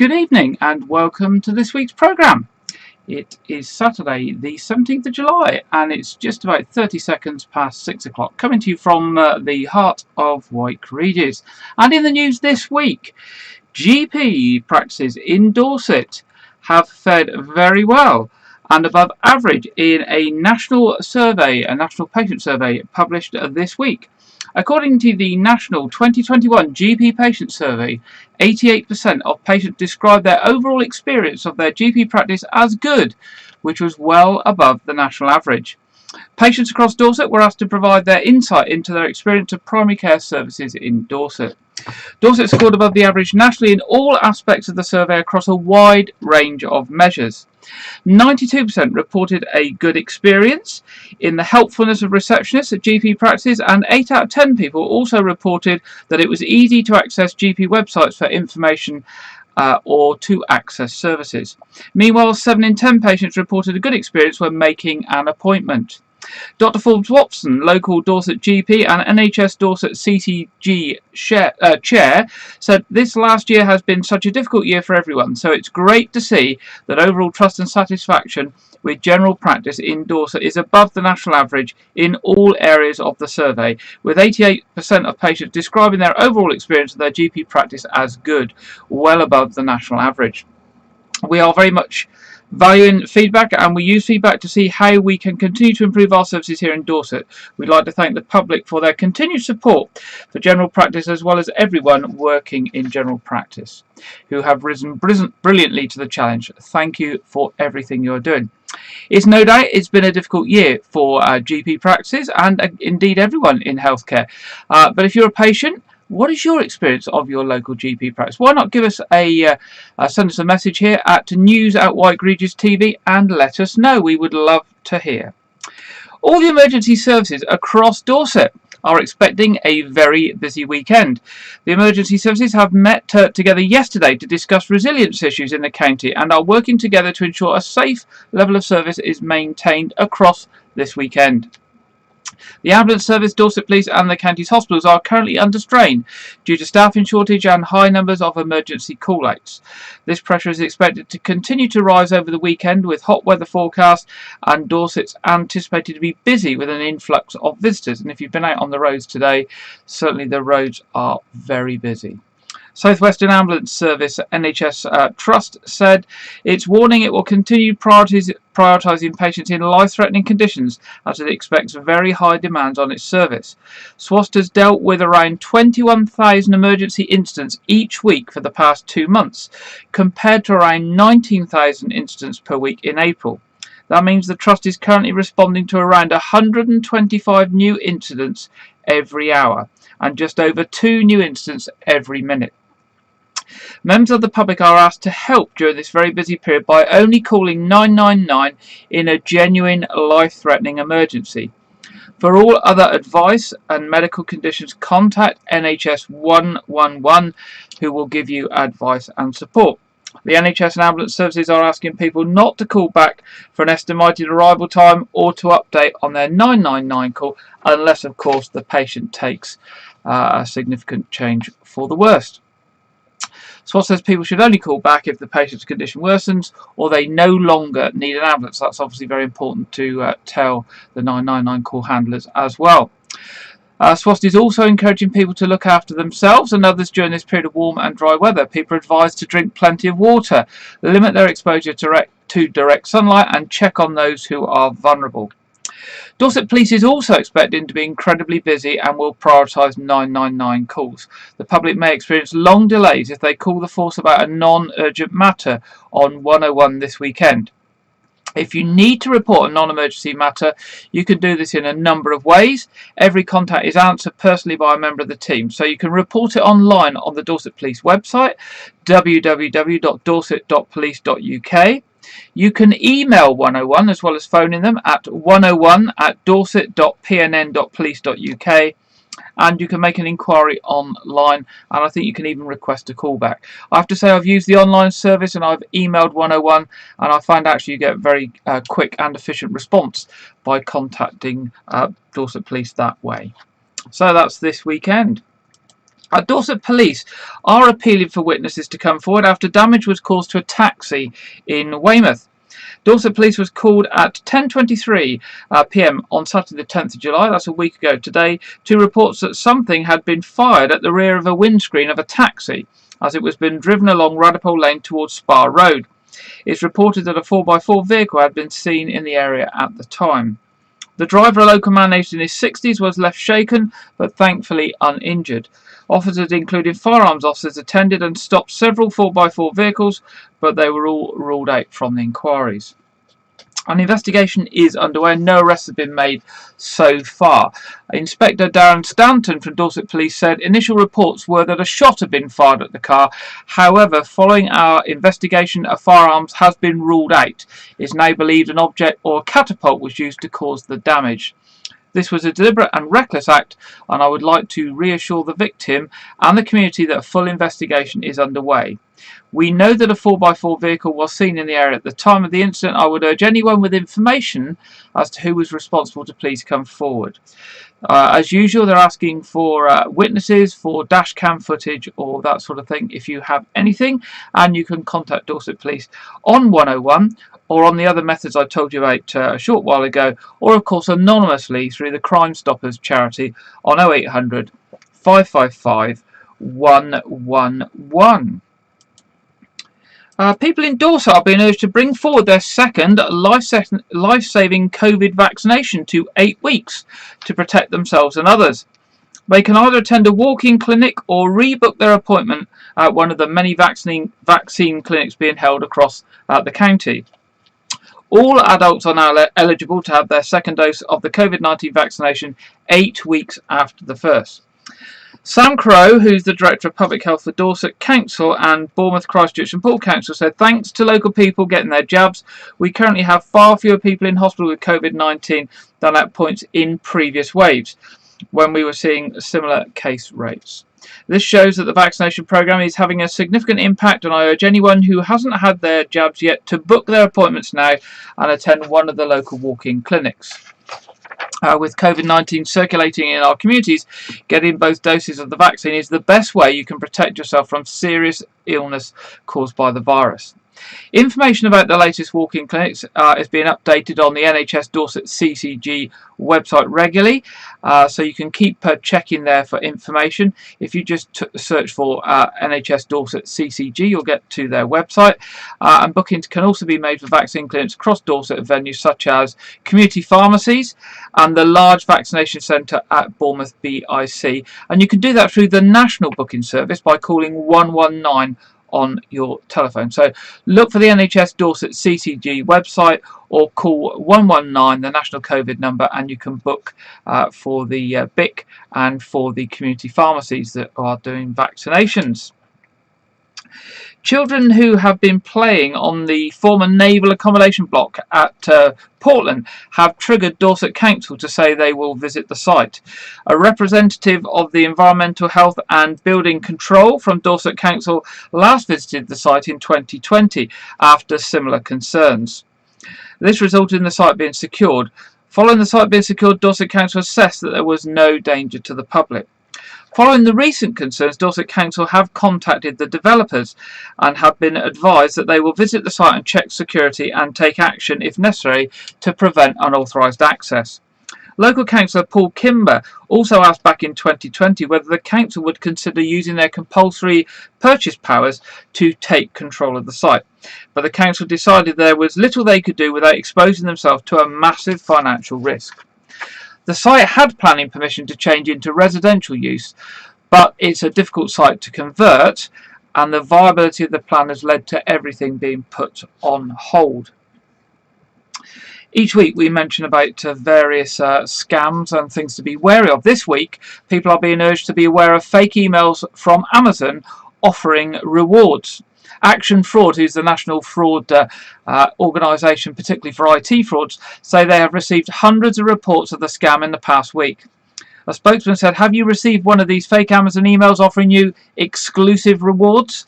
Good evening and welcome to this week's programme. It is Saturday the 17th of July and it's just about 30 seconds past 6 o'clock, coming to you from the heart of White Regis. And in the news this week, GP practices in Dorset have fared very well and above average in a national patient survey published this week. According to the National 2021 GP Patient Survey, 88% of patients described their overall experience of their GP practice as good, which was well above the national average. Patients across Dorset were asked to provide their insight into their experience of primary care services in Dorset. Dorset scored above the average nationally in all aspects of the survey across a wide range of measures. 92% reported a good experience in the helpfulness of receptionists at GP practices, and 8 out of 10 people also reported that it was easy to access GP websites for information or to access services. Meanwhile, 7 in 10 patients reported a good experience when making an appointment. Dr. Forbes Watson, local Dorset GP and NHS Dorset CCG chair, said this last year has been such a difficult year for everyone, so it's great to see that overall trust and satisfaction with general practice in Dorset is above the national average in all areas of the survey, with 88% of patients describing their overall experience of their GP practice as good, well above the national average. We are very much valuing feedback, and we use feedback to see how we can continue to improve our services here in Dorset. We'd like to thank the public for their continued support for general practice, as well as everyone working in general practice who have risen brilliantly to the challenge. Thank you for everything you're doing. It's no doubt it's been a difficult year for GP practices and indeed everyone in healthcare. But if you're a patient, what is your experience of your local GP practice? Why not give us send us a message here at news@White Regis TV and let us know. We would love to hear. All the emergency services across Dorset are expecting a very busy weekend. The emergency services have met together yesterday to discuss resilience issues in the county and are working together to ensure a safe level of service is maintained across this weekend. The ambulance service, Dorset Police and the county's hospitals are currently under strain due to staffing shortage and high numbers of emergency call-outs. This pressure is expected to continue to rise over the weekend with hot weather forecast, and Dorset's anticipated to be busy with an influx of visitors. And if you've been out on the roads today, certainly the roads are very busy. South Western Ambulance Service NHS Trust said it's warning it will continue prioritising patients in life-threatening conditions as it expects very high demands on its service. SWAST has dealt with around 21,000 emergency incidents each week for the past 2 months, compared to around 19,000 incidents per week in April. That means the Trust is currently responding to around 125 new incidents every hour and just over 2 new incidents every minute. Members of the public are asked to help during this very busy period by only calling 999 in a genuine life-threatening emergency. For all other advice and medical conditions, contact NHS 111, who will give you advice and support. The NHS and ambulance services are asking people not to call back for an estimated arrival time or to update on their 999 call unless, of course, the patient takes a significant change for the worst. SWAT says people should only call back if the patient's condition worsens or they no longer need an ambulance. That's obviously very important to tell the 999 call handlers as well. SWAT is also encouraging people to look after themselves and others during this period of warm and dry weather. People are advised to drink plenty of water, limit their exposure to direct sunlight, and check on those who are vulnerable. Dorset Police is also expecting to be incredibly busy and will prioritise 999 calls. The public may experience long delays if they call the force about a non-urgent matter on 101 this weekend. If you need to report a non-emergency matter, you can do this in a number of ways. Every contact is answered personally by a member of the team, so you can report it online on the Dorset Police website, www.dorset.police.uk. You can email 101 as well as phoning them at 101@dorset.pnn.police.uk, and you can make an inquiry online, and I think you can even request a callback. I have to say I've used the online service and I've emailed 101, and I find actually you get a very quick and efficient response by contacting Dorset Police that way. So that's this weekend. Dorset Police are appealing for witnesses to come forward after damage was caused to a taxi in Weymouth. Dorset Police was called at 10:23 p.m. on Saturday the 10th of July, that's a week ago today, to reports that something had been fired at the rear of a windscreen of a taxi as it was being driven along Radipole Lane towards Spa Road. It's reported that a 4x4 vehicle had been seen in the area at the time. The driver, a local man aged in his 60s, was left shaken but thankfully uninjured. Officers, including firearms officers, attended and stopped several 4x4 vehicles, but they were all ruled out from the inquiries. An investigation is underway and no arrests have been made so far. Inspector Darren Stanton from Dorset Police said initial reports were that a shot had been fired at the car. However, following our investigation, a firearms has been ruled out. It is now believed an object or a catapult was used to cause the damage. This was a deliberate and reckless act, and I would like to reassure the victim and the community that a full investigation is underway. We know that a 4x4 vehicle was seen in the area at the time of the incident. I would urge anyone with information as to who was responsible to please come forward. As usual, they're asking for witnesses, for dash cam footage or that sort of thing if you have anything, and you can contact Dorset Police on 101 or on the other methods I told you about a short while ago, or of course anonymously through the Crime Stoppers charity on 0800 555 111. People in Dorset are being urged to bring forward their second life-saving COVID vaccination to 8 weeks to protect themselves and others. They can either attend a walk-in clinic or rebook their appointment at one of the many vaccine clinics being held across the county. All adults are now eligible to have their second dose of the COVID-19 vaccination 8 weeks after the first. Sam Crowe, who's the Director of Public Health for Dorset Council and Bournemouth, Christchurch and Poole Council, said, thanks to local people getting their jabs, we currently have far fewer people in hospital with COVID-19 than at points in previous waves, when we were seeing similar case rates. This shows that the vaccination programme is having a significant impact, and I urge anyone who hasn't had their jabs yet to book their appointments now and attend one of the local walk-in clinics. With COVID-19 circulating in our communities, getting both doses of the vaccine is the best way you can protect yourself from serious illness caused by the virus. Information about the latest walk-in clinics is being updated on the NHS Dorset CCG website regularly, so you can keep checking there for information. If you just search for NHS Dorset CCG, you'll get to their website, and bookings can also be made for vaccine clinics across Dorset at venues such as community pharmacies and the large vaccination centre at Bournemouth BIC, and you can do that through the national booking service by calling 119 on your telephone. So look for the NHS Dorset CCG website or call 119, the national COVID number, and you can book for the BIC and for the community pharmacies that are doing vaccinations. Children who have been playing on the former naval accommodation block at Portland have triggered Dorset Council to say they will visit the site. A representative of the Environmental Health and Building Control from Dorset Council last visited the site in 2020 after similar concerns. This resulted in the site being secured. Following the site being secured, Dorset Council assessed that there was no danger to the public. Following the recent concerns, Dorset Council have contacted the developers and have been advised that they will visit the site and check security and take action if necessary to prevent unauthorised access. Local councillor Paul Kimber also asked back in 2020 whether the council would consider using their compulsory purchase powers to take control of the site, but the council decided there was little they could do without exposing themselves to a massive financial risk. The site had planning permission to change into residential use, but it's a difficult site to convert, and the viability of the plan has led to everything being put on hold. Each week we mention about various scams and things to be wary of. This week, people are being urged to be aware of fake emails from Amazon offering rewards. Action Fraud, who's the national fraud organisation, particularly for IT frauds, say they have received hundreds of reports of the scam in the past week. A spokesman said, have you received one of these fake Amazon emails offering you exclusive rewards?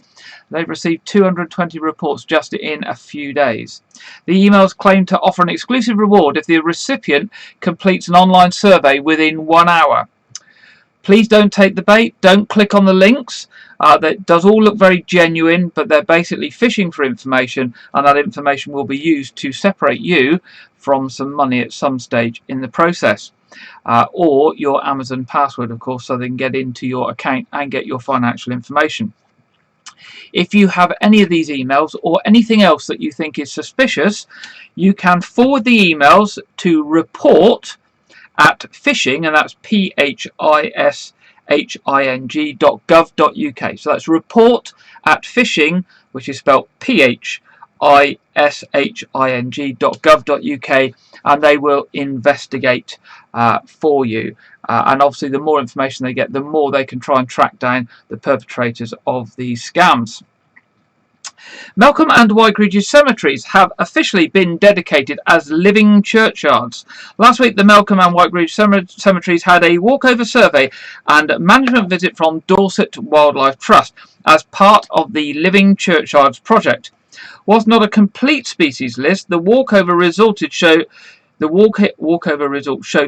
They've received 220 reports just in a few days. The emails claim to offer an exclusive reward if the recipient completes an online survey within 1 hour. Please don't take the bait. Don't click on the links. That does all look very genuine, but they're basically fishing for information, and that information will be used to separate you from some money at some stage in the process. Or your Amazon password, of course, so they can get into your account and get your financial information. If you have any of these emails or anything else that you think is suspicious, you can forward the emails to report@phishing, and that's phishing.gov.uk. So that's report@phishing, which is spelled phishing.gov.uk, and they will investigate for you. And obviously the more information they get, the more they can try and track down the perpetrators of these scams. Melcombe and Wyke Regis cemeteries have officially been dedicated as living churchyards. Last week, the Melcombe and Wyke Regis cemeteries had a walkover survey and management visit from Dorset Wildlife Trust as part of the Living Churchyards project. Whilst not a complete species list, the walkover results showed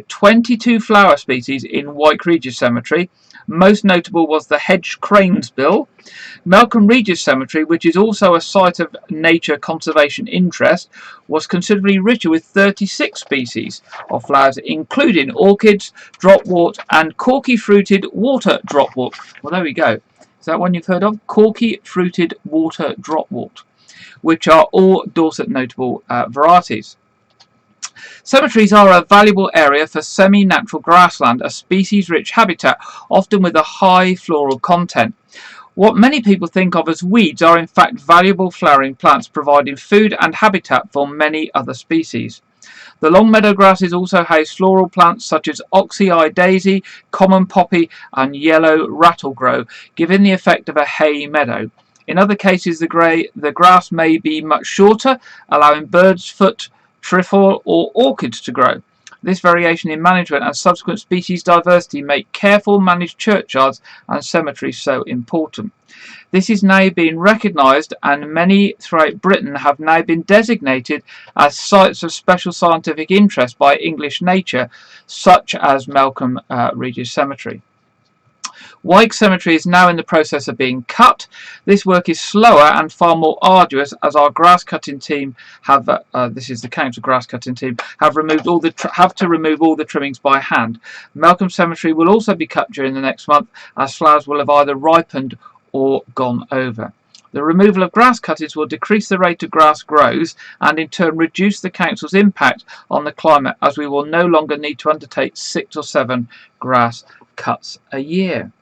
22 flower species in Wyke Regis Cemetery. Most notable was the hedge cranesbill. Melcombe Regis Cemetery, which is also a site of nature conservation interest, was considerably richer with 36 species of flowers, including orchids, dropwort and corky-fruited water dropwort. Well, there we go. Is that one you've heard of? Corky-fruited water dropwort, which are all Dorset notable varieties. Cemeteries are a valuable area for semi-natural grassland, a species-rich habitat, often with a high floral content. What many people think of as weeds are in fact valuable flowering plants, providing food and habitat for many other species. The long meadow grasses also house floral plants such as oxeye daisy, common poppy and yellow rattlegrow, giving the effect of a hay meadow. In other cases, the grass may be much shorter, allowing bird's foot, trefoil or orchids to grow. This variation in management and subsequent species diversity make careful managed churchyards and cemeteries so important. This is now being recognised, and many throughout Britain have now been designated as sites of special scientific interest by English Nature, such as Melcombe Regis Cemetery. Wyke Cemetery is now in the process of being cut. This work is slower and far more arduous, as our grass cutting team have, this is the council grass cutting team, have to remove all the trimmings by hand. Melcombe Cemetery will also be cut during the next month, as flowers will have either ripened or gone over. The removal of grass cuttings will decrease the rate of grass grows and in turn reduce the council's impact on the climate, as we will no longer need to undertake 6 or 7 grass cuts a year.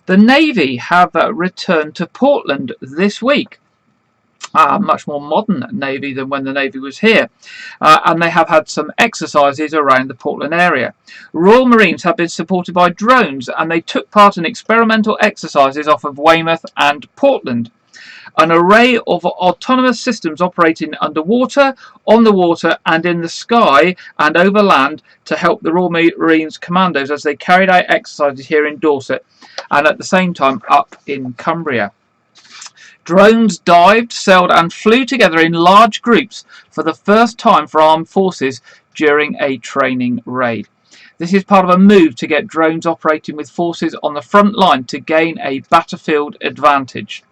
The Navy have returned to Portland this week. A much more modern Navy than when the Navy was here. And they have had some exercises around the Portland area. Royal Marines have been supported by drones, and they took part in experimental exercises off of Weymouth and Portland. An array of autonomous systems operating underwater, on the water and in the sky and over land to help the Royal Marines commandos as they carried out exercises here in Dorset and at the same time up in Cumbria. Drones dived, sailed and flew together in large groups for the first time for armed forces during a training raid. This is part of a move to get drones operating with forces on the front line to gain a battlefield advantage.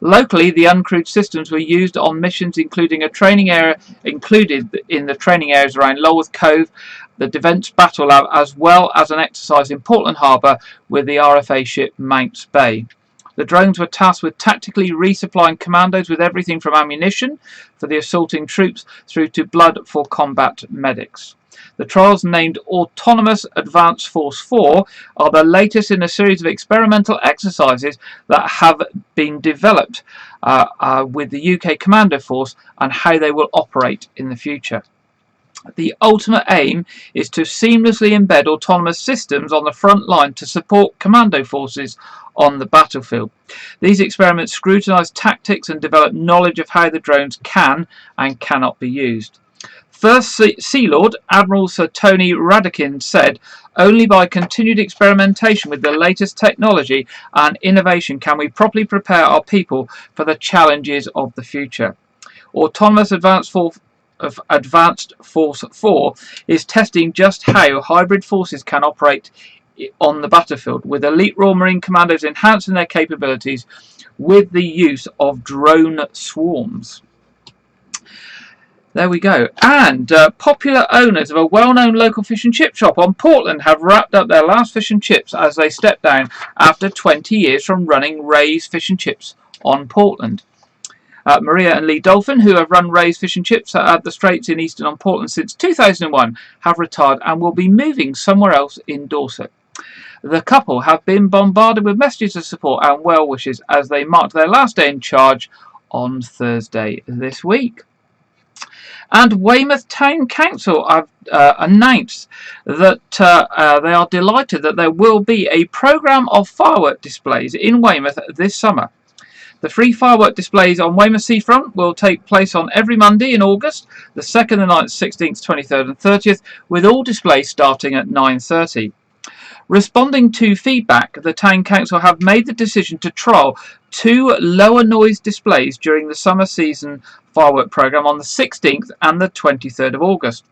Locally, the uncrewed systems were used on missions including a training area included in the training areas around Lulworth Cove, the Defence Battle Lab, as well as an exercise in Portland Harbour with the RFA ship Mounts Bay. The drones were tasked with tactically resupplying commandos with everything from ammunition for the assaulting troops through to blood for combat medics. The trials, named Autonomous Advanced Force 4, are the latest in a series of experimental exercises that have been developed with the UK Commando Force and how they will operate in the future. The ultimate aim is to seamlessly embed autonomous systems on the front line to support commando forces on the battlefield. These experiments scrutinise tactics and develop knowledge of how the drones can and cannot be used. First Sea Lord Admiral Sir Tony Radakin said, "Only by continued experimentation with the latest technology and innovation can we properly prepare our people for the challenges of the future." Autonomous Advanced Force 4 is testing just how hybrid forces can operate on the battlefield, with elite Royal Marine Commandos enhancing their capabilities with the use of drone swarms. There we go. And popular owners of a well-known local fish and chip shop on Portland have wrapped up their last fish and chips as they step down after 20 years from running Ray's Fish and Chips on Portland. Maria and Lee Dolphin, who have run Ray's Fish and Chips at the Straits in Easton on Portland since 2001, have retired and will be moving somewhere else in Dorset. The couple have been bombarded with messages of support and well wishes as they marked their last day in charge on Thursday this week. And Weymouth Town Council have announced that they are delighted that there will be a programme of firework displays in Weymouth this summer. The free firework displays on Weymouth Seafront will take place on every Monday in August, the 2nd, the 9th, 16th, 23rd and 30th, with all displays starting at 9:30. Responding to feedback, the Town Council have made the decision to trial 2 lower noise displays during the summer season firework programme on the 16th and the 23rd of August.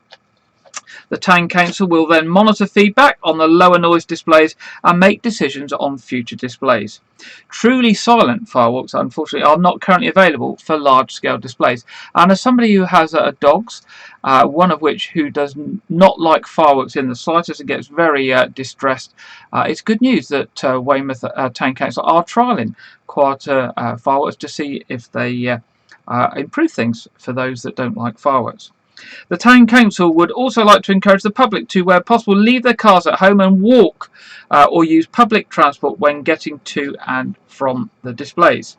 The Town Council will then monitor feedback on the lower noise displays and make decisions on future displays. Truly silent fireworks, unfortunately, are not currently available for large-scale displays. And as somebody who has dogs, one of which who does not like fireworks in the slightest and gets very distressed, it's good news that Weymouth Town Council are trialling quieter fireworks to see if they improve things for those that don't like fireworks. The Town Council would also like to encourage the public to, where possible, leave their cars at home and walk or use public transport when getting to and from the displays.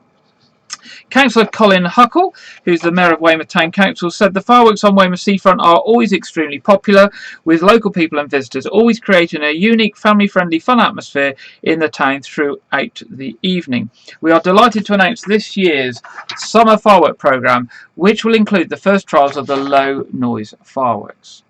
Councillor Colin Huckle, who's the Mayor of Weymouth Town Council, said the fireworks on Weymouth Seafront are always extremely popular, with local people and visitors, always creating a unique, family-friendly, fun atmosphere in the town throughout the evening. We are delighted to announce this year's summer firework programme, which will include the first trials of the low-noise fireworks.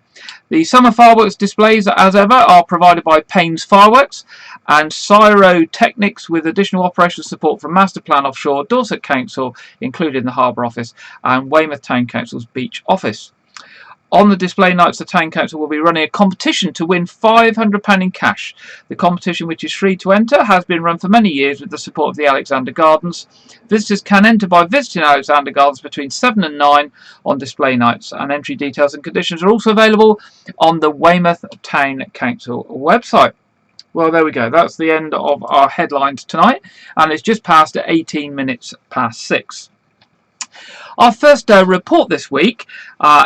The summer fireworks displays, as ever, are provided by Paynes Fireworks and Cyrotechnics, with additional operational support from Masterplan Offshore, Dorset Council, including the Harbour Office, and Weymouth Town Council's Beach Office. On the display nights, the Town Council will be running a competition to win £500 in cash. The competition, which is free to enter, has been run for many years with the support of the Alexander Gardens. Visitors can enter by visiting Alexander Gardens between 7 and 9 on display nights, and entry details and conditions are also available on the Weymouth Town Council website. Well, there we go. That's the end of our headlines tonight, and it's just past 18 minutes past 6. Our first report this week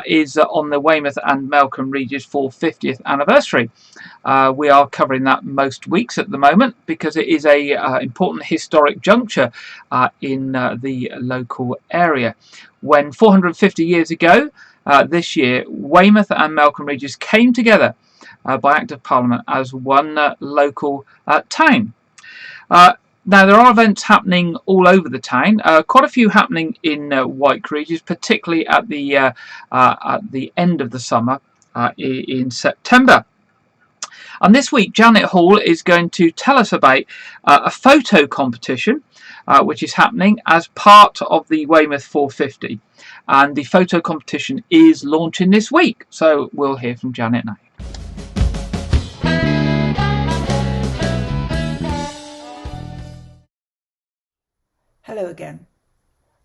is on the Weymouth and Melcombe Regis 450th anniversary. We are covering that most weeks at the moment because it is a important historic juncture in the local area. When 450 years ago this year, Weymouth and Melcombe Regis came together by Act of Parliament as one local town. Now, there are events happening all over the town, quite a few happening in White Regis, particularly at the end of the summer in September. And this week, Janet Hall is going to tell us about a photo competition which is happening as part of the Weymouth 450. And the photo competition is launching this week, so we'll hear from Janet now. Hello again.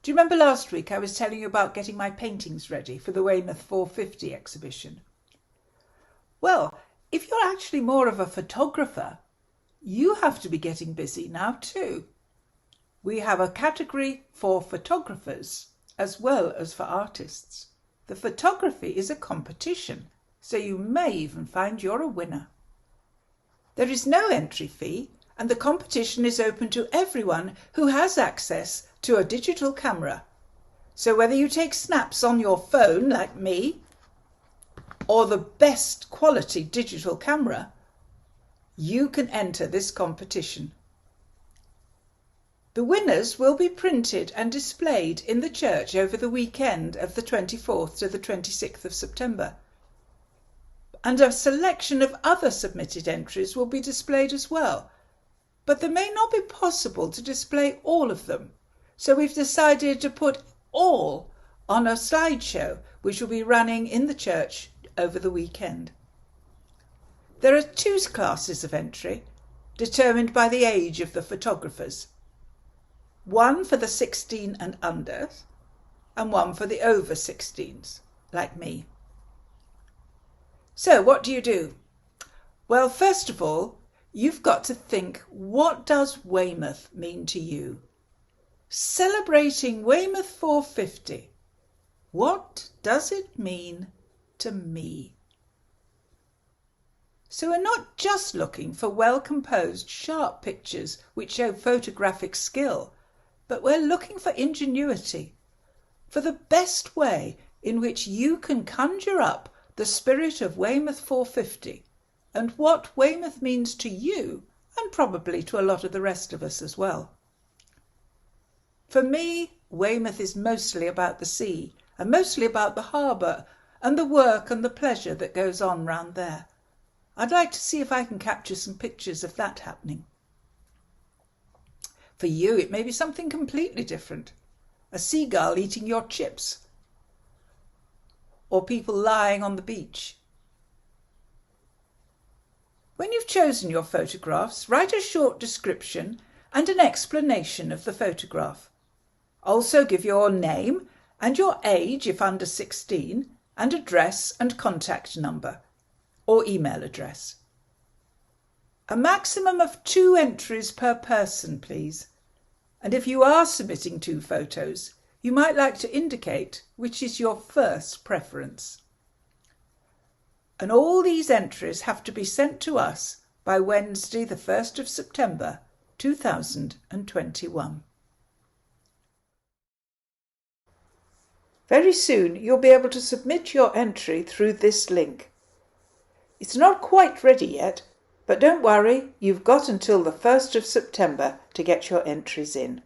Do you remember last week I was telling you about getting my paintings ready for the Weymouth 450 exhibition? Well, if you're actually more of a photographer, you have to be getting busy now too. We have a category for photographers as well as for artists. The photography is a competition, so you may even find you're a winner. There is no entry fee, and the competition is open to everyone who has access to a digital camera. So whether you take snaps on your phone, like me, or the best quality digital camera, you can enter this competition. The winners will be printed and displayed in the church over the weekend of the 24th to the 26th of September. And a selection of other submitted entries will be displayed as well. But it may not be possible to display all of them, so we've decided to put all on a slideshow which will be running in the church over the weekend. There are two classes of entry, determined by the age of the photographers. One for the 16 and under, and one for the over 16s, like me. So what do? Well, first of all, you've got to think, what does Weymouth mean to you? Celebrating Weymouth 450. What does it mean to me? So we're not just looking for well-composed, sharp pictures which show photographic skill, but we're looking for ingenuity, for the best way in which you can conjure up the spirit of Weymouth 450 and what Weymouth means to you, and probably to a lot of the rest of us as well. For me, Weymouth is mostly about the sea, and mostly about the harbour and the work and the pleasure that goes on round there. I'd like to see if I can capture some pictures of that happening. For you, it may be something completely different. A seagull eating your chips, or people lying on the beach. When you've chosen your photographs, write a short description and an explanation of the photograph. Also give your name and your age if under 16, and address and contact number or email address. A maximum of 2 entries per person, please. And if you are submitting 2 photos, you might like to indicate which is your first preference. And all these entries have to be sent to us by Wednesday, the 1st of September, 2021. Very soon you'll be able to submit your entry through this link. It's not quite ready yet, but don't worry, you've got until the 1st of September to get your entries in.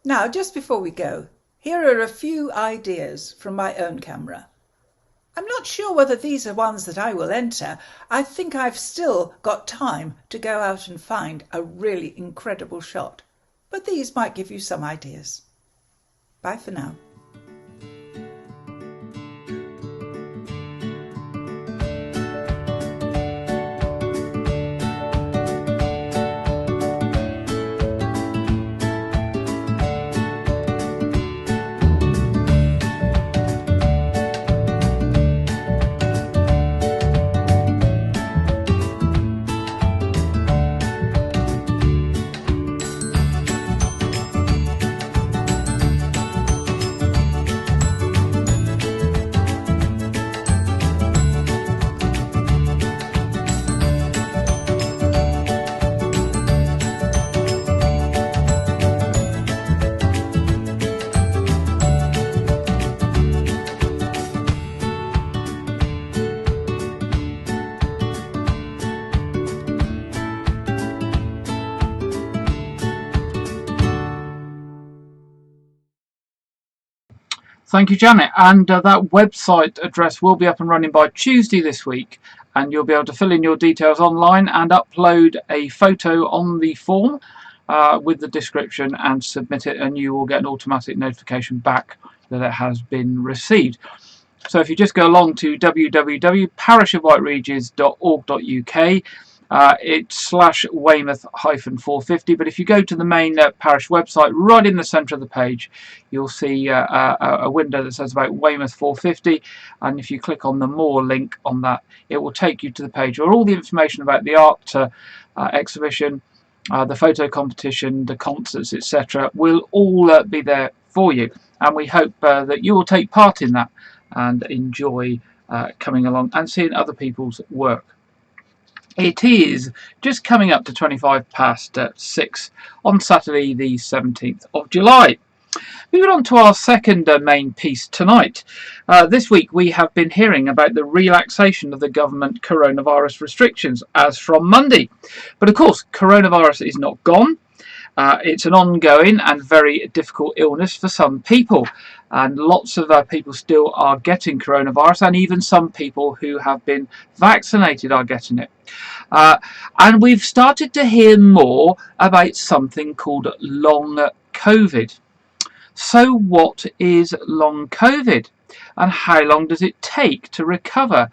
Now, just before we go, here are a few ideas from my own camera. I'm not sure whether these are ones that I will enter. I think I've still got time to go out and find a really incredible shot, but these might give you some ideas. Bye for now. Thank you, Janet. And that website address will be up and running by Tuesday this week, and you'll be able to fill in your details online and upload a photo on the form with the description and submit it, and you will get an automatic notification back that it has been received. So if you just go along to www.parishofwhiteregis.org.uk, it's /Weymouth-450, but if you go to the main parish website, right in the centre of the page you'll see a window that says about Weymouth 450, and if you click on the more link on that, it will take you to the page where all the information about the art exhibition, the photo competition, the concerts, etc. will all be there for you, and we hope that you will take part in that and enjoy coming along and seeing other people's work. It is just coming up to 6 on Saturday the 17th of July. Moving on to our second main piece tonight. This week we have been hearing about the relaxation of the government coronavirus restrictions as from Monday. But of course, coronavirus is not gone. It's an ongoing and very difficult illness for some people, and lots of people still are getting coronavirus, and even some people who have been vaccinated are getting it. And we've started to hear more about something called long COVID. So what is long COVID? and how long does it take to recover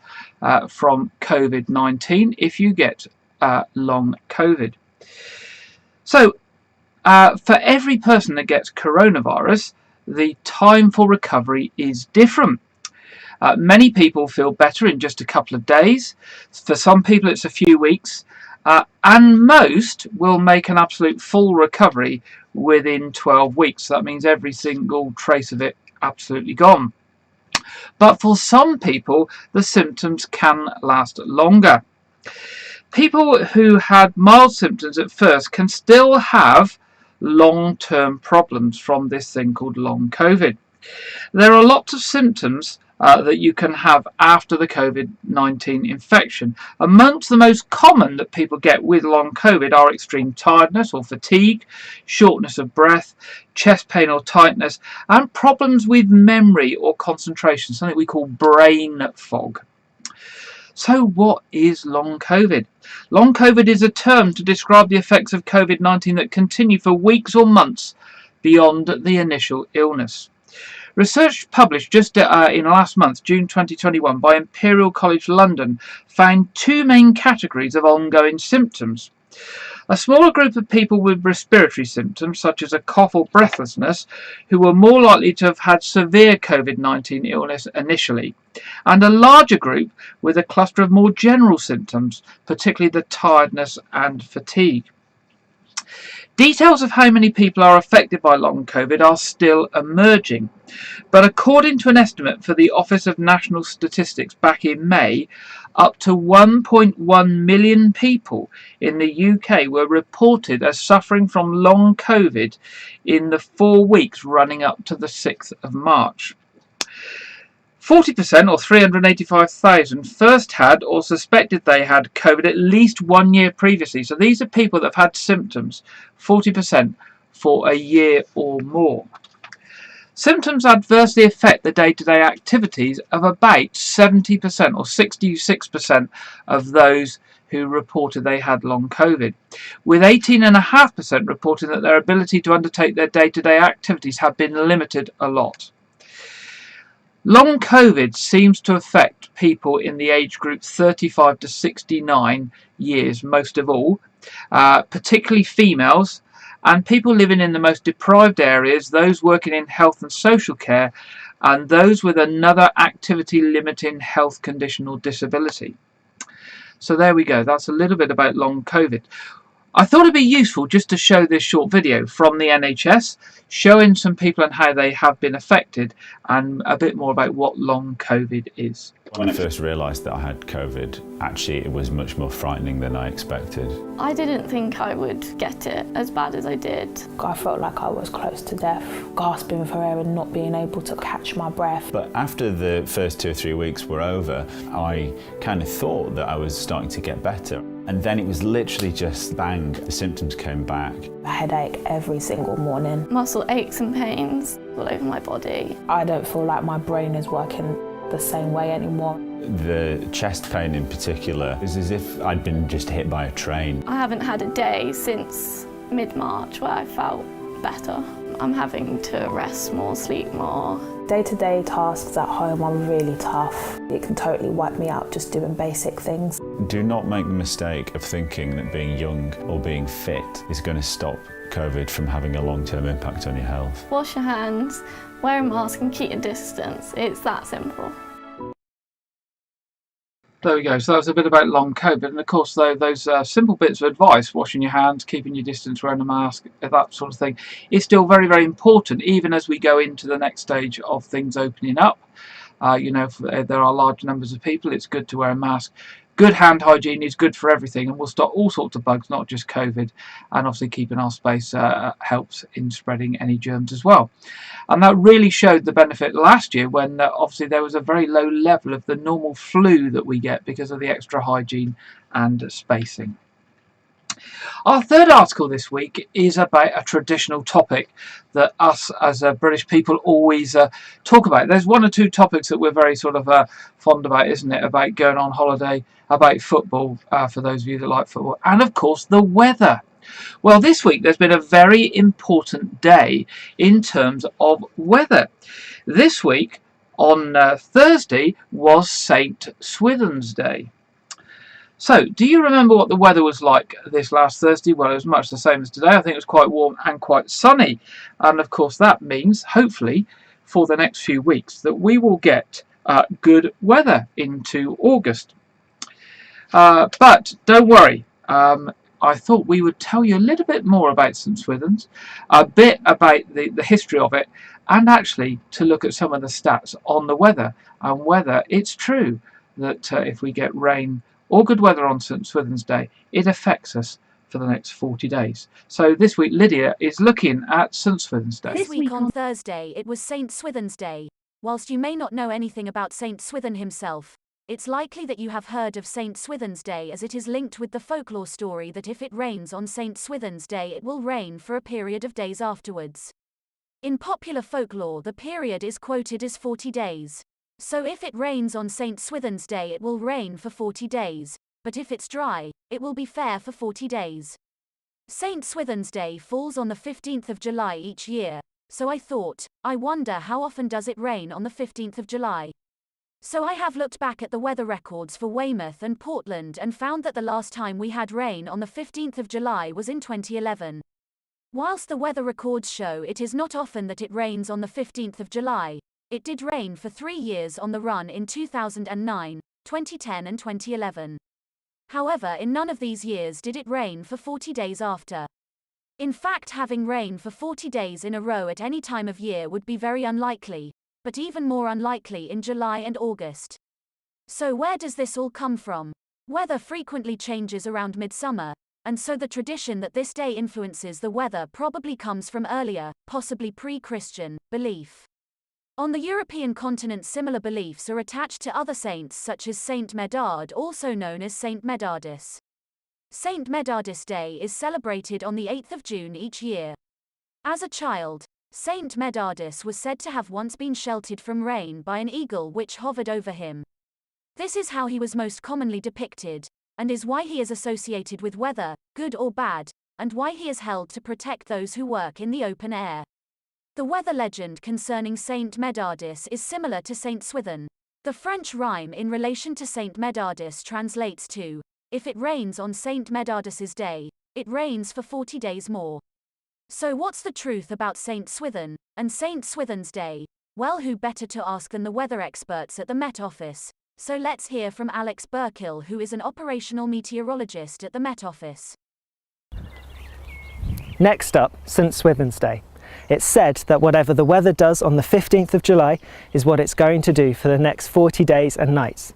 from COVID-19 if you get long COVID. So for every person that gets coronavirus, the time for recovery is different. Many people feel better in just a couple of days. For some people it's a few weeks, and most will make an absolute full recovery within 12 weeks. So that means every single trace of it absolutely gone. But for some people the symptoms can last longer. People who had mild symptoms at first can still have long-term problems from this thing called long COVID. There are lots of symptoms that you can have after the COVID-19 infection. Amongst the most common that people get with long COVID are extreme tiredness or fatigue, shortness of breath, chest pain or tightness, and problems with memory or concentration, something we call brain fog. So what is long COVID? Long COVID is a term to describe the effects of COVID-19 that continue for weeks or months beyond the initial illness. Research published just in last month, June 2021, by Imperial College London found two main categories of ongoing symptoms. A smaller group of people with respiratory symptoms, such as a cough or breathlessness, who were more likely to have had severe COVID-19 illness initially, and a larger group with a cluster of more general symptoms, particularly the tiredness and fatigue. Details of how many people are affected by long COVID are still emerging, but according to an estimate for the Office of National Statistics back in May, up to 1.1 million people in the UK were reported as suffering from long COVID in the 4 weeks running up to the 6th of March. 40%, or 385,000, first had or suspected they had COVID at least 1 year previously. So these are people that have had symptoms, 40%, for a year or more. Symptoms adversely affect the day-to-day activities of about 70% or 66% of those who reported they had long COVID, with 18.5% reporting that their ability to undertake their day-to-day activities had been limited a lot. Long COVID seems to affect people in the age group 35 to 69 years most of all, particularly females, and people living in the most deprived areas, those working in health and social care, and those with another activity limiting health condition or disability. So there we go, that's a little bit about long COVID. I thought it'd be useful just to show this short video from the NHS, showing some people and how they have been affected, and a bit more about what long COVID is. When I first realised that I had COVID, actually it was much more frightening than I expected. I didn't think I would get it as bad as I did. I felt like I was close to death, gasping for air and not being able to catch my breath. But after the first 2 or 3 weeks were over, I kind of thought that I was starting to get better. And then it was literally just bang, the symptoms came back. A headache every single morning. Muscle aches and pains all over my body. I don't feel like my brain is working the same way anymore. The chest pain in particular is as if I'd been just hit by a train. I haven't had a day since mid-March where I felt better. I'm having to rest more, sleep more. Day-to-day tasks at home are really tough. It can totally wipe me out just doing basic things. Do not make the mistake of thinking that being young or being fit is going to stop COVID from having a long-term impact on your health. Wash your hands, wear a mask and keep your distance. It's that simple. There we go, so that was a bit about long COVID, and of course those simple bits of advice, washing your hands, keeping your distance, wearing a mask, that sort of thing, is still very, very important, even as we go into the next stage of things opening up. You know, if there are large numbers of people, it's good to wear a mask. Good hand hygiene is good for everything, and will stop all sorts of bugs, not just COVID, and obviously keeping our space helps in spreading any germs as well. And that really showed the benefit last year when obviously there was a very low level of the normal flu that we get because of the extra hygiene and spacing. Our third article this week is about a traditional topic that us as British people always talk about. There's one or two topics that we're very sort of fond about, isn't it? About going on holiday, about football, for those of you that like football, and of course the weather. Well, this week there's been a very important day in terms of weather. This week on Thursday was St Swithin's Day. So, do you remember what the weather was like this last Thursday? Well, it was much the same as today. I think it was quite warm and quite sunny. And of course, that means, hopefully, for the next few weeks, that we will get good weather into August. But don't worry. I thought we would tell you a little bit more about St Swithin's, a bit about the history of it, and actually to look at some of the stats on the weather and whether it's true that if we get rain or good weather on St Swithin's Day, it affects us for the next 40 days. So this week Lydia is looking at St Swithin's Day. This week on Thursday it was St Swithin's Day. Whilst you may not know anything about St Swithin himself, it's likely that you have heard of St Swithin's Day, as it is linked with the folklore story that if it rains on St Swithin's Day it will rain for a period of days afterwards. In popular folklore the period is quoted as 40 days. So if it rains on St Swithin's Day it will rain for 40 days, but if it's dry, it will be fair for 40 days. St Swithin's Day falls on the 15th of July each year, so I thought, I wonder how often does it rain on the 15th of July. So I have looked back at the weather records for Weymouth and Portland and found that the last time we had rain on the 15th of July was in 2011. Whilst the weather records show it is not often that it rains on the 15th of July, it did rain for 3 years on the run in 2009, 2010 and 2011. However, in none of these years did it rain for 40 days after. In fact, having rain for 40 days in a row at any time of year would be very unlikely, but even more unlikely in July and August. So where does this all come from? Weather frequently changes around midsummer, and so the tradition that this day influences the weather probably comes from earlier, possibly pre-Christian, belief. On the European continent similar beliefs are attached to other saints such as Saint Medard, also known as Saint Medardus. Saint Medardus Day is celebrated on the 8th of June each year. As a child, Saint Medardus was said to have once been sheltered from rain by an eagle which hovered over him. This is how he was most commonly depicted, and is why he is associated with weather, good or bad, and why he is held to protect those who work in the open air. The weather legend concerning Saint Medardus is similar to Saint Swithin. The French rhyme in relation to Saint Medardus translates to, if it rains on Saint Medardus's day, it rains for 40 days more. So what's the truth about St Swithin and St Swithin's Day? Well, who better to ask than the weather experts at the Met Office? So let's hear from Alex Burkill, who is an operational meteorologist at the Met Office. Next up, St Swithin's Day. It's said that whatever the weather does on the 15th of July is what it's going to do for the next 40 days and nights.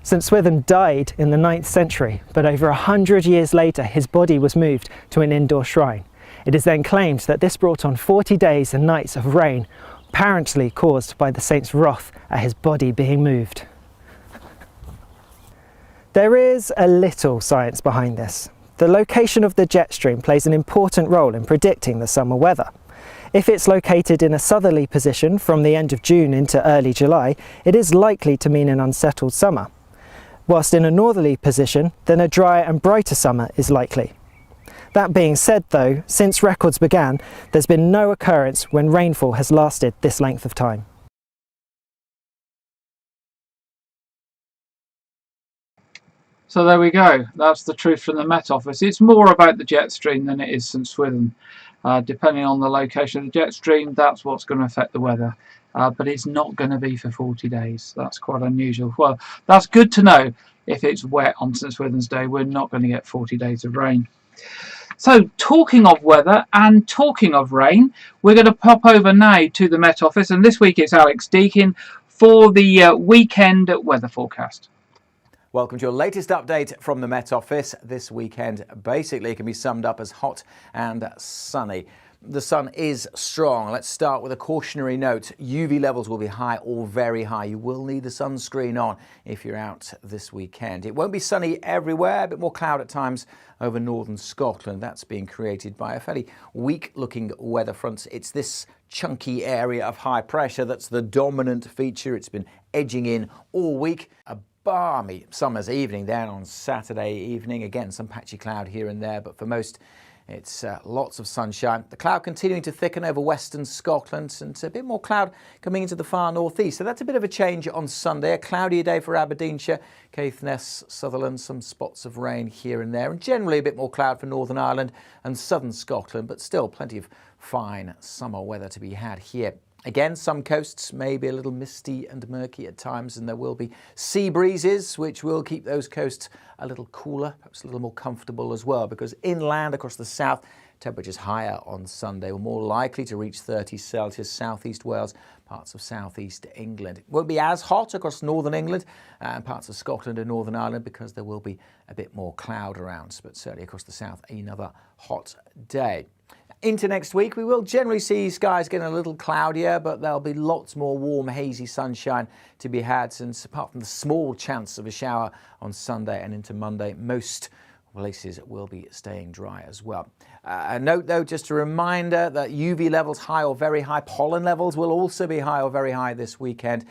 St Swithin died in the 9th century, but over 100 years later his body was moved to an indoor shrine. It is then claimed that this brought on 40 days and nights of rain, apparently caused by the saint's wrath at his body being moved. There is a little science behind this. The location of the jet stream plays an important role in predicting the summer weather. If it's located in a southerly position from the end of June into early July, it is likely to mean an unsettled summer. Whilst in a northerly position, then a drier and brighter summer is likely. That being said though, since records began, there's been no occurrence when rainfall has lasted this length of time. So there we go. That's the truth from the Met Office. It's more about the jet stream than it is St Swithin. Depending on the location of the jet stream, that's what's going to affect the weather. But it's not going to be for 40 days. That's quite unusual. Well, that's good to know. If it's wet on St Swithin's Day, we're not going to get 40 days of rain. So talking of weather and talking of rain, we're going to pop over now to the Met Office. And this week it's Alex Deakin for the weekend weather forecast. Welcome to your latest update from the Met Office. This weekend basically can be summed up as hot and sunny. The sun is strong. Let's start with a cautionary note. UV levels will be high or very high. You will need the sunscreen on if you're out this weekend. It won't be sunny everywhere, a bit more cloud at times over northern Scotland. That's being created by a fairly weak looking weather front. It's this chunky area of high pressure that's the dominant feature. It's been edging in all week. A balmy summer's evening then on Saturday evening. Again, some patchy cloud here and there, but for most It's lots of sunshine. The cloud continuing to thicken over western Scotland and a bit more cloud coming into the far northeast. So that's a bit of a change on Sunday. A cloudier day for Aberdeenshire, Caithness, Sutherland, some spots of rain here and there, and generally a bit more cloud for Northern Ireland and southern Scotland, but still plenty of fine summer weather to be had here. Again, some coasts may be a little misty and murky at times, and there will be sea breezes, which will keep those coasts a little cooler, perhaps a little more comfortable as well, because inland across the south, temperatures higher on Sunday. We're more likely to reach 30 Celsius, southeast Wales, parts of southeast England. It won't be as hot across northern England and parts of Scotland and Northern Ireland because there will be a bit more cloud around, but certainly across the south, another hot day. Into next week, we will generally see skies getting a little cloudier, but there'll be lots more warm, hazy sunshine to be had, since apart from the small chance of a shower on Sunday and into Monday, most places will be staying dry as well. A note though, just a reminder that UV levels high or very high, pollen levels will also be high or very high this weekend.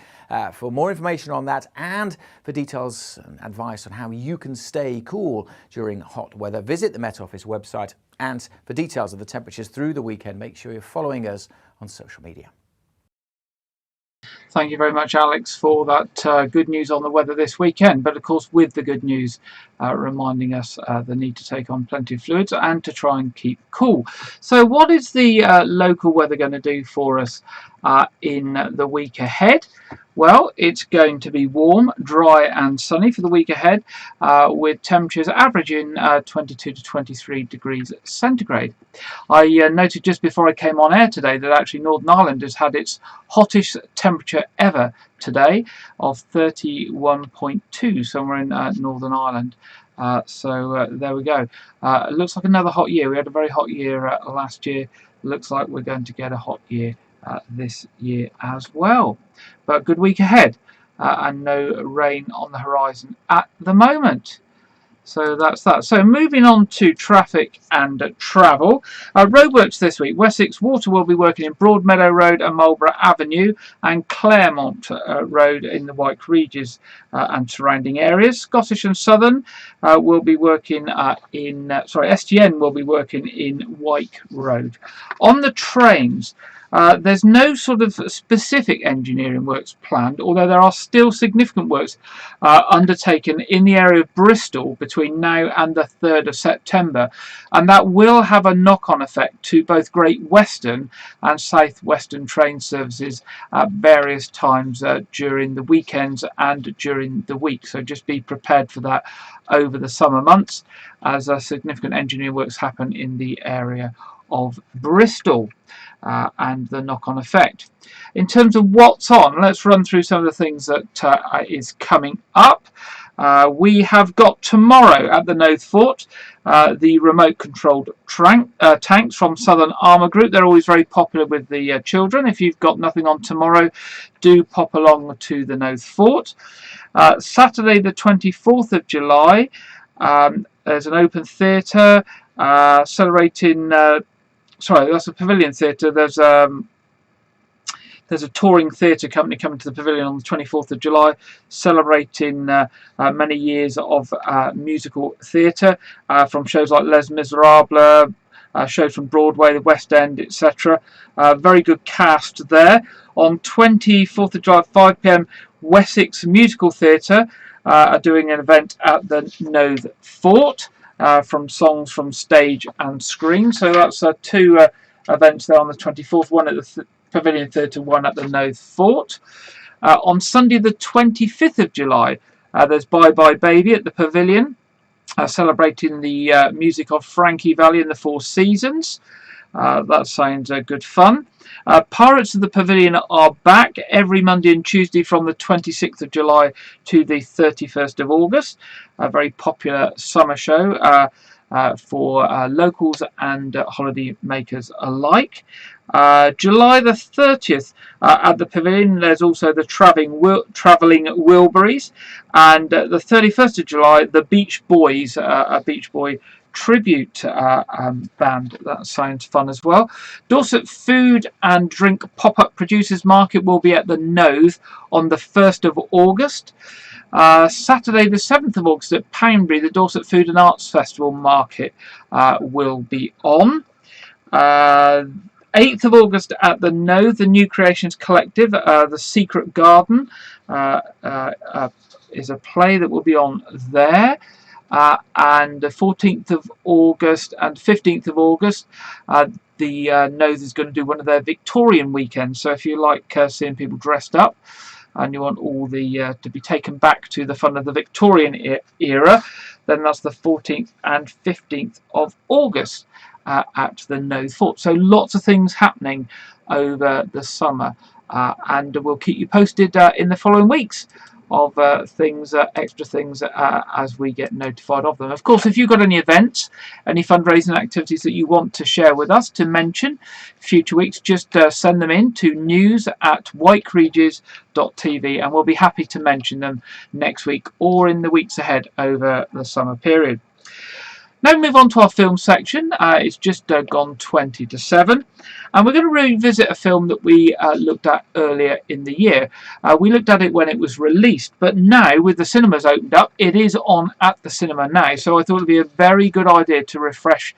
For more information on that and for details and advice on how you can stay cool during hot weather, visit the Met Office website. And for details of the temperatures through the weekend, make sure you're following us on social media. Thank you very much, Alex, for that good news on the weather this weekend. But of course, with the good news, reminding us the need to take on plenty of fluids and to try and keep cool. So what is the local weather going to do for us in the week ahead? Well, it's going to be warm, dry and sunny for the week ahead, with temperatures averaging 22 to 23 degrees centigrade. I noted just before I came on air today that actually Northern Ireland has had its hottest temperature ever today of 31.2 somewhere in Northern Ireland. So there we go. It looks like another hot year. We had a very hot year last year. Looks like we're going to get a hot year this year as well. But good week ahead and no rain on the horizon at the moment. So that's that. So moving on to traffic and travel. Roadworks this week. Wessex Water will be working in Broadmeadow Road and Marlborough Avenue, and Claremont Road in the Wyke Regis and surrounding areas. Scottish and Southern will be working SGN will be working in Wyke Road. On the trains, there's no sort of specific engineering works planned, although there are still significant works undertaken in the area of Bristol between now and the 3rd of September, and that will have a knock-on effect to both Great Western and South Western train services at various times during the weekends and during the week. So just be prepared for that over the summer months as significant engineering works happen in the area of Bristol. And the knock-on effect. In terms of what's on, let's run through some of the things that is coming up. We have got tomorrow at the Knowth Fort the remote-controlled tanks from Southern Armour Group. They're always very popular with the children. If you've got nothing on tomorrow, do pop along to the Knowth Fort. Saturday the 24th of July, there's an open theatre celebrating... Sorry, that's a Pavilion Theatre. There's a touring theatre company coming to the Pavilion on the 24th of July, celebrating many years of musical theatre from shows like Les Miserables, shows from Broadway, the West End, etc. Very good cast there. On 24th of July, 5 p.m, Wessex Musical Theatre are doing an event at the Knowth Fort. From songs from stage and screen. So that's two events there on the 24th, one at the Pavilion Theatre, one at the Knowth Fort. On Sunday the 25th of July, there's Bye Bye Baby at the Pavilion, celebrating the music of Frankie Valli and the Four Seasons. That sounds good fun. Pirates of the Pavilion are back every Monday and Tuesday from the 26th of July to the 31st of August. A very popular summer show for locals and holiday makers alike. July the 30th at the Pavilion, there's also the Travelling Wilburys, and the 31st of July, the Beach Boys, a Beach Boy tribute band. That sounds fun as well. Dorset Food and Drink Pop-Up Producers Market will be at the Nothe on the 1st of August. Saturday the 7th of August at Poundbury, the Dorset Food and Arts Festival Market will be on. 8th of August at the Nothe, the New Creations Collective, The Secret Garden is a play that will be on there. And the 14th of August and 15th of August, the Nothe is going to do one of their Victorian weekends. So if you like seeing people dressed up, and you want all the to be taken back to the fun of the Victorian era, then that's the 14th and 15th of August at the Nothe Fort. So lots of things happening over the summer, and we'll keep you posted in the following weeks of things, extra things, as we get notified of them. Of course, if you've got any events, any fundraising activities that you want to share with us, to mention future weeks, just send them in to news@whiteregis.tv, and we'll be happy to mention them next week or in the weeks ahead over the summer period. Now we move on to our film section. It's just gone 20 to 7, and we're going to revisit a film that we looked at earlier in the year. We looked at it when it was released, but now with the cinemas opened up, it is on at the cinema now, so I thought it would be a very good idea to refresh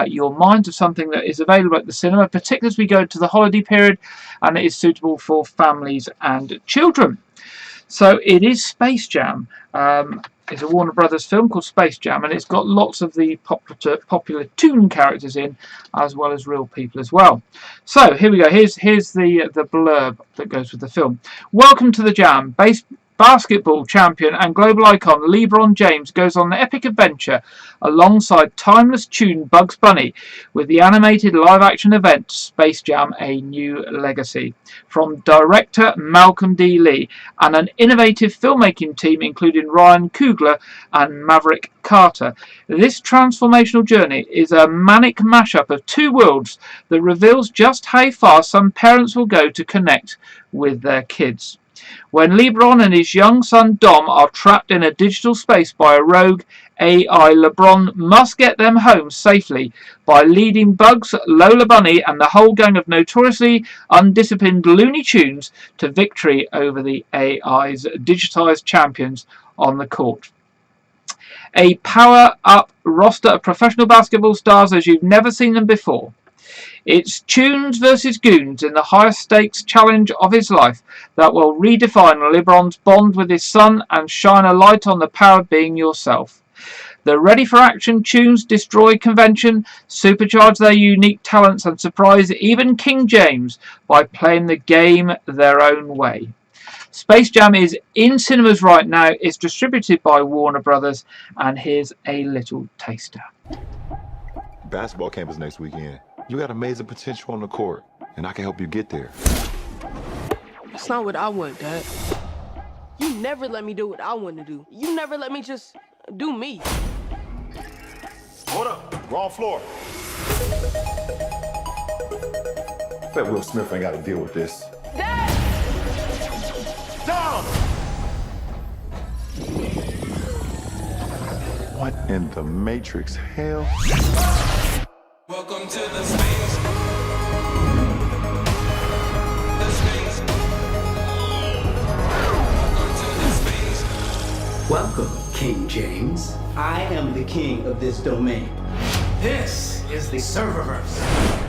your mind of something that is available at the cinema, particularly as we go to the holiday period, and it is suitable for families and children. So it is Space Jam. It's a Warner Brothers film called Space Jam, and it's got lots of the popular toon characters in, as well as real people as well. So here we go. Here's the blurb that goes with the film. Welcome to the Jam. Basketball champion and global icon LeBron James goes on an epic adventure alongside timeless tune Bugs Bunny with the animated live-action event Space Jam: A New Legacy. From director Malcolm D. Lee and an innovative filmmaking team including Ryan Coogler and Maverick Carter, this transformational journey is a manic mashup of two worlds that reveals just how far some parents will go to connect with their kids. When LeBron and his young son Dom are trapped in a digital space by a rogue AI, LeBron must get them home safely by leading Bugs, Lola Bunny and the whole gang of notoriously undisciplined Looney Tunes to victory over the AI's digitized champions on the court. A power-up roster of professional basketball stars as you've never seen them before. It's Tunes versus Goons in the highest stakes challenge of his life that will redefine LeBron's bond with his son and shine a light on the power of being yourself. The ready for action Tunes destroy convention, supercharge their unique talents and surprise even King James by playing the game their own way. Space Jam is in cinemas right now. It's distributed by Warner Brothers, and here's a little taster. Basketball camp is next weekend. You got amazing potential on the court, and I can help you get there. That's not what I want, Dad. You never let me do what I want to do. You never let me just do me. Hold up, wrong floor. I bet Will Smith ain't got to deal with this. Dad! Down! What in the Matrix hell? Welcome to the space. Welcome, King James. I am the king of this domain. This is the Serververse.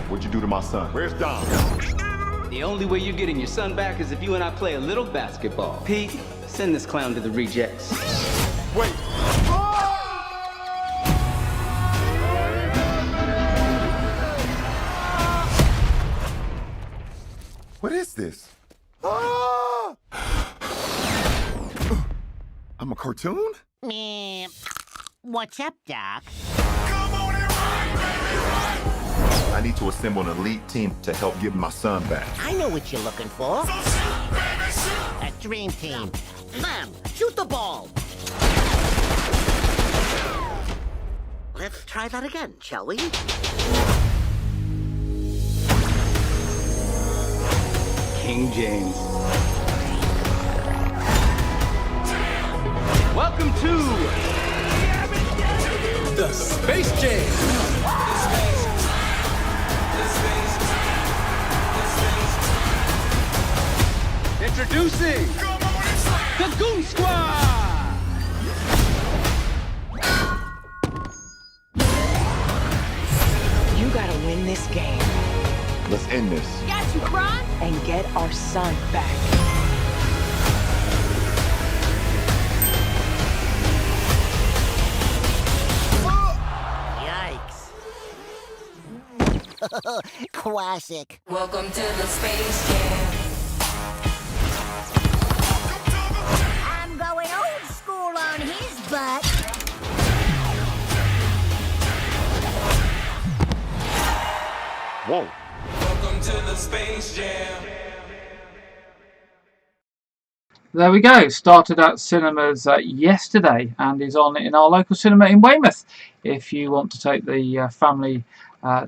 What'd you do to my son? Where's Dom? The only way you're getting your son back is if you and I play a little basketball. Pete, send this clown to the rejects. Wait. What is this? Ah! I'm a cartoon? What's up, Doc? Come on and ride, baby, ride! I need to assemble an elite team to help get my son back. I know what you're looking for. So shoot, baby, shoot! A dream team. Them, shoot the ball. Let's try that again, shall we? King James. Welcome to The Space Jam. Introducing the Goon Squad! You gotta win this game. Let's end this. Got you, Bron. And get our son back. Yikes. Classic. Welcome to the Space Jam. I'm going old school on his butt. Whoa. Welcome to the Space Jam. There we go. Started at cinemas yesterday and is on in our local cinema in Weymouth if you want to take the family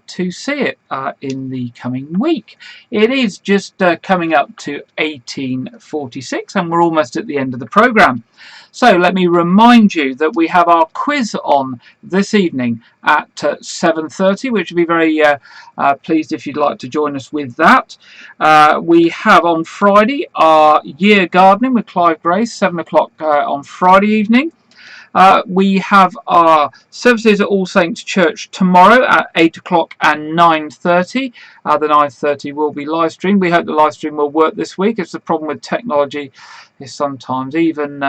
to see it in the coming week. It is just coming up to 18:46 and we're almost at the end of the programme. So let me remind you that we have our quiz on this evening at 7:30, which would be very pleased if you'd like to join us with that. We have on Friday our year gardening with Clive Grace, 7 o'clock on Friday evening. We have our services at All Saints Church tomorrow at 8 o'clock and 9:30. The 9:30 will be live streamed. We hope the live stream will work this week. It's the problem with technology is sometimes even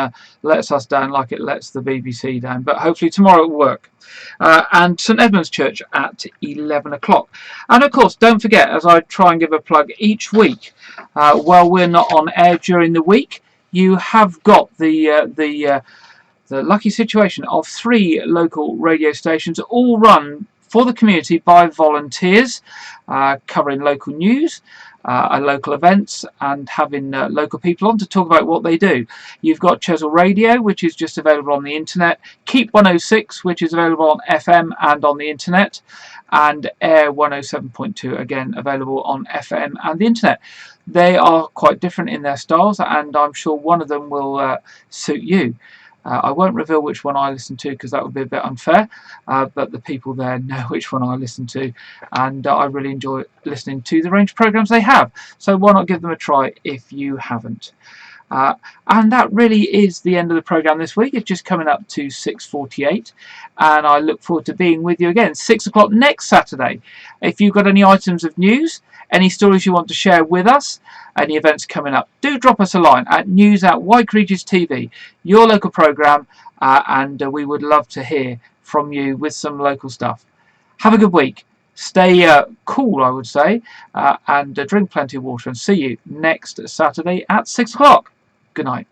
lets us down like it lets the BBC down. But hopefully tomorrow it will work. And St Edmund's Church at 11 o'clock. And of course, don't forget, as I try and give a plug each week, while we're not on air during the week, you have got the lucky situation of 3 local radio stations, all run for the community by volunteers, covering local news, local events, and having local people on to talk about what they do. You've got Chesil Radio, which is just available on the internet, Keep 106, which is available on FM and on the internet, and Air 107.2, again available on FM and the internet. They are quite different in their styles, and I'm sure one of them will suit you. I won't reveal which one I listen to because that would be a bit unfair, but the people there know which one I listen to, and I really enjoy listening to the range of programs they have, so why not give them a try if you haven't. And that really is the end of the programme this week. It's just coming up to 6:48, and I look forward to being with you again 6 o'clock next Saturday. If you've got any items of news, any stories you want to share with us, any events coming up, do drop us a line at news@Wyke TV, your local programme, and we would love to hear from you with some local stuff. Have a good week. Stay cool, I would say, and drink plenty of water, and see you next Saturday at 6 o'clock. Good night.